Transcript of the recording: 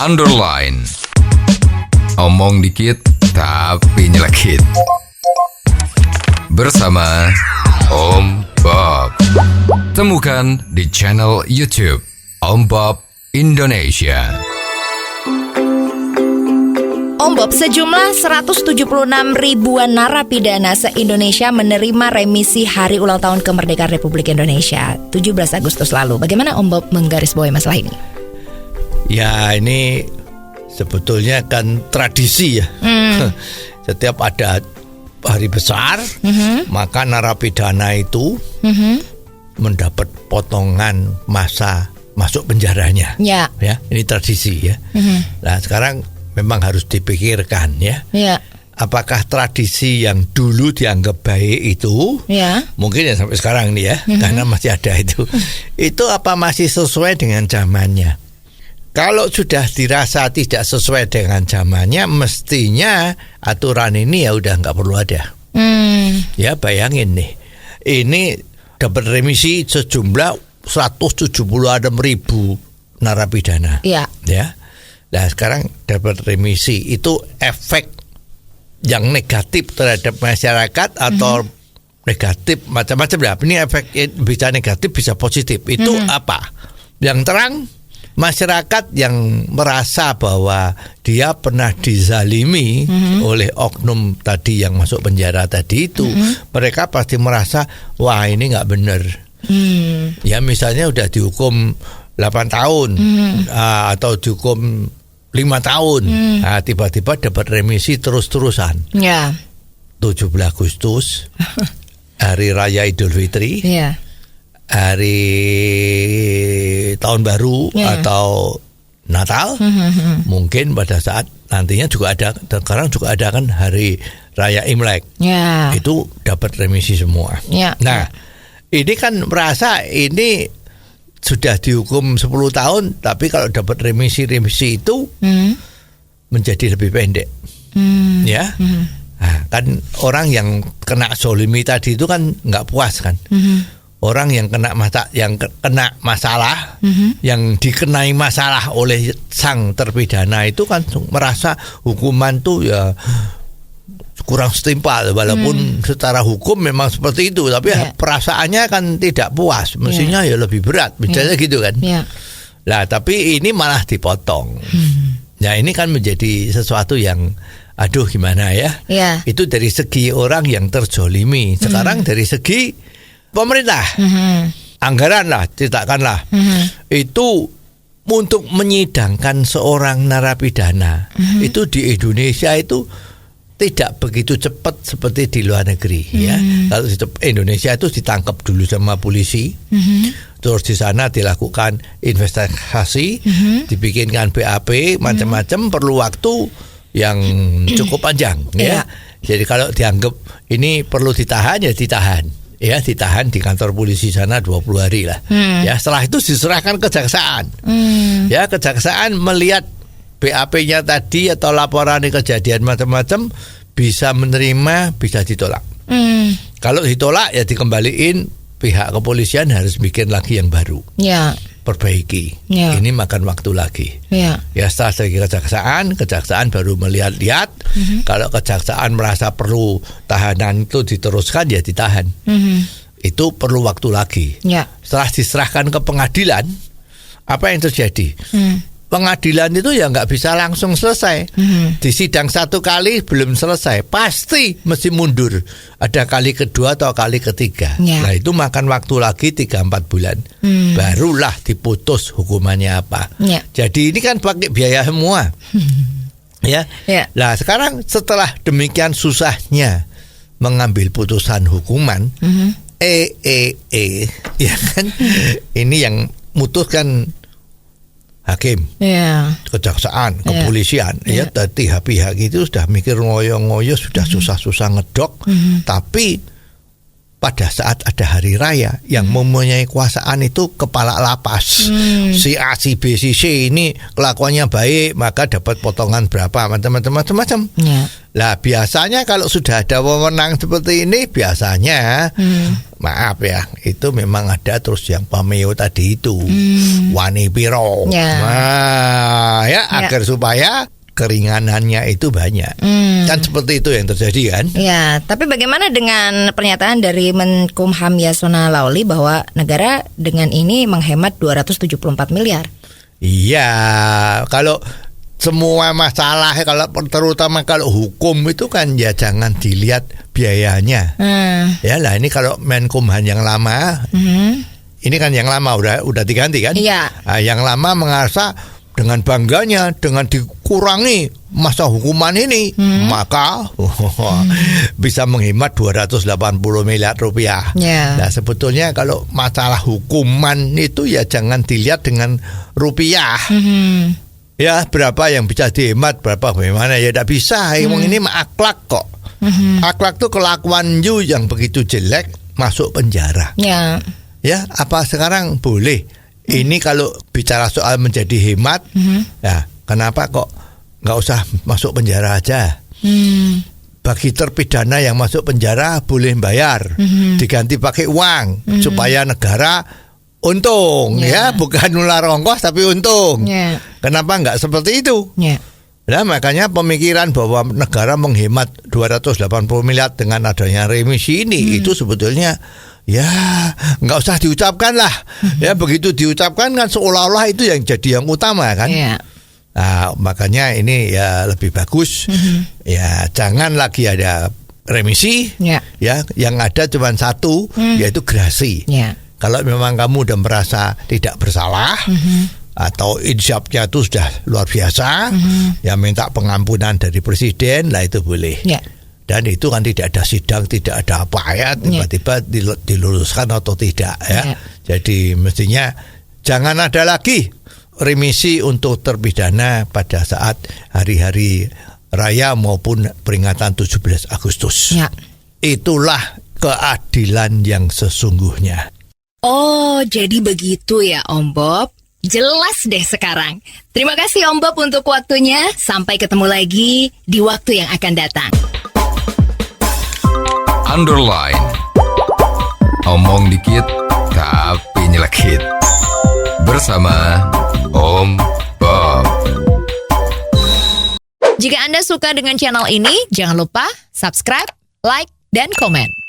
underline. Omong dikit tapi nyelekit. Bersama Om Bob. Temukan di channel YouTube Om Bob Indonesia. Om Bob, sejumlah 176 ribuan narapidana se-Indonesia menerima remisi hari ulang tahun kemerdekaan Republik Indonesia 17 Agustus lalu. Bagaimana Om Bob menggarisbawahi masalah ini? Ya, ini sebetulnya kan tradisi ya. Setiap ada hari besar, maka narapidana itu mendapat potongan masa masuk penjaranya. Ya, ini tradisi ya. Nah, sekarang memang harus dipikirkan ya. Apakah tradisi yang dulu dianggap baik itu, mungkin ya sampai sekarang nih ya, karena masih ada itu apa masih sesuai dengan zamannya? Kalau sudah dirasa tidak sesuai dengan zamannya, mestinya aturan ini ya udah nggak perlu ada. Ya, bayangin nih, ini dapat remisi sejumlah 176 ribu narapidana. Ya. Nah, sekarang dapat remisi, itu efek yang negatif terhadap masyarakat atau negatif macam-macam ya. Ini efek bisa negatif bisa positif. Itu apa? Yang terang, masyarakat yang merasa bahwa dia pernah dizalimi oleh oknum tadi yang masuk penjara tadi itu, mereka pasti merasa wah ini nggak benar. Ya, misalnya udah dihukum 8 tahun atau dihukum 5 tahun, nah, tiba-tiba dapat remisi terus-terusan. 17 Agustus, Hari Raya Idul Fitri, Hari Tahun Baru atau Natal, mungkin pada saat nantinya juga ada, sekarang juga ada kan Hari Raya Imlek, itu dapat remisi semua. Nah, ini kan merasa ini sudah dihukum 10 tahun, tapi kalau dapat remisi itu menjadi lebih pendek. Ya. Nah, kan orang yang kena zolimi tadi itu kan nggak puas kan. Orang yang kena masalah, yang dikenai masalah oleh sang terpidana itu kan merasa hukuman tuh ya kurang setimpal, walaupun secara hukum memang seperti itu, tapi perasaannya kan tidak puas, mestinya ya lebih berat, misalnya gitu kan. Nah, tapi ini malah dipotong. Nah, ini kan menjadi sesuatu yang aduh gimana ya. Itu dari segi orang yang terzolimi. Sekarang dari segi pemerintah, anggaran lah, ceritakanlah, itu untuk menyidangkan seorang narapidana itu di Indonesia itu tidak begitu cepat seperti di luar negeri ya. Kalau di Indonesia itu ditangkap dulu sama polisi, terus di sana dilakukan investigasi, dibikinkan BAP macam-macam, perlu waktu yang cukup panjang ya. Jadi kalau dianggap ini perlu ditahan ya ditahan. Ya, ditahan di kantor polisi sana 20 hari lah. Ya, setelah itu diserahkan kejaksaan. Ya, kejaksaan melihat BAP-nya tadi atau laporan kejadian macam-macam, bisa menerima, bisa ditolak. Kalau ditolak ya dikembaliin, pihak kepolisian harus bikin lagi yang baru. Perbaiki. Ini makan waktu lagi. Ya, setelah dari kejaksaan baru melihat-lihat. Kalau kejaksaan merasa perlu tahanan itu diteruskan ya ditahan. Itu perlu waktu lagi. Setelah diserahkan ke pengadilan, apa yang terjadi? Pengadilan itu ya nggak bisa langsung selesai. Di sidang satu kali belum selesai, pasti mesti mundur. Ada kali kedua atau kali ketiga. Nah, itu makan waktu lagi 3-4 bulan. Barulah diputus hukumannya apa. Jadi ini kan pakai biaya semua. Ya. Nah, sekarang setelah demikian susahnya mengambil putusan hukuman, ya kan? Ini yang mutuskan hakim, kejaksaan, kepolisian, ya tadi pihak itu sudah mikir ngoyo-ngoyo, sudah susah-susah ngedok, tapi pada saat ada hari raya yang mempunyai kuasaan itu kepala lapas, si A, si B, si C ini kelakuannya baik, maka dapat potongan berapa, macam-macam. Lah biasanya kalau sudah ada wewenang seperti ini biasanya maaf ya, itu memang ada terus yang pameo tadi itu wani piro. Nah, ya agar supaya keringanannya itu banyak. Kan seperti itu yang terjadi kan? Ya, tapi bagaimana dengan pernyataan dari Menkumham Yasona Lauli bahwa negara dengan ini menghemat 274 miliar? Iya, kalau semua masalah, kalau terutama kalau hukum itu kan ya jangan dilihat biayanya. Ya lah, ini kalau Menkumham yang lama, ini kan yang lama udah diganti kan? Iya. Nah, yang lama merasa dengan bangganya dengan dikurangi masa hukuman ini maka bisa menghemat 280 miliar rupiah. Nah sebetulnya kalau masalah hukuman itu ya jangan dilihat dengan rupiah. Ya berapa yang bisa dihemat, berapa bagaimana ya tidak bisa. Emang ini akhlak kok. Akhlak tuh kelakuan you yang begitu jelek masuk penjara. Ya apa sekarang boleh? Ini kalau bicara soal menjadi hemat, ya kenapa kok nggak usah masuk penjara aja? Bagi terpidana yang masuk penjara boleh bayar, diganti pakai uang supaya negara untung, ya bukan nular ongkos tapi untung. Kenapa nggak seperti itu? Nah makanya pemikiran bahwa negara menghemat 280 miliar dengan adanya remisi ini itu sebetulnya ya nggak usah diucapkan lah. Ya begitu diucapkan kan seolah-olah itu yang jadi yang utama kan. Nah makanya ini ya lebih bagus ya jangan lagi ada remisi. Ya yang ada cuma satu yaitu gerasi. Kalau memang kamu udah merasa tidak bersalah atau insafnya itu sudah luar biasa, ya minta pengampunan dari presiden lah itu boleh. Dan itu kan tidak ada sidang, tidak ada apa ya, tiba-tiba diluluskan atau tidak ya. Jadi mestinya jangan ada lagi remisi untuk terpidana pada saat hari-hari raya maupun peringatan 17 Agustus. Itulah keadilan yang sesungguhnya. Oh, jadi begitu ya Om Bob. Jelas deh sekarang. Terima kasih Om Bob untuk waktunya. Sampai ketemu lagi di waktu yang akan datang. Underline. Omong dikit tapi nyelekit. Bersama Om Bob. Jika Anda suka dengan channel ini, jangan lupa subscribe, like, dan komen.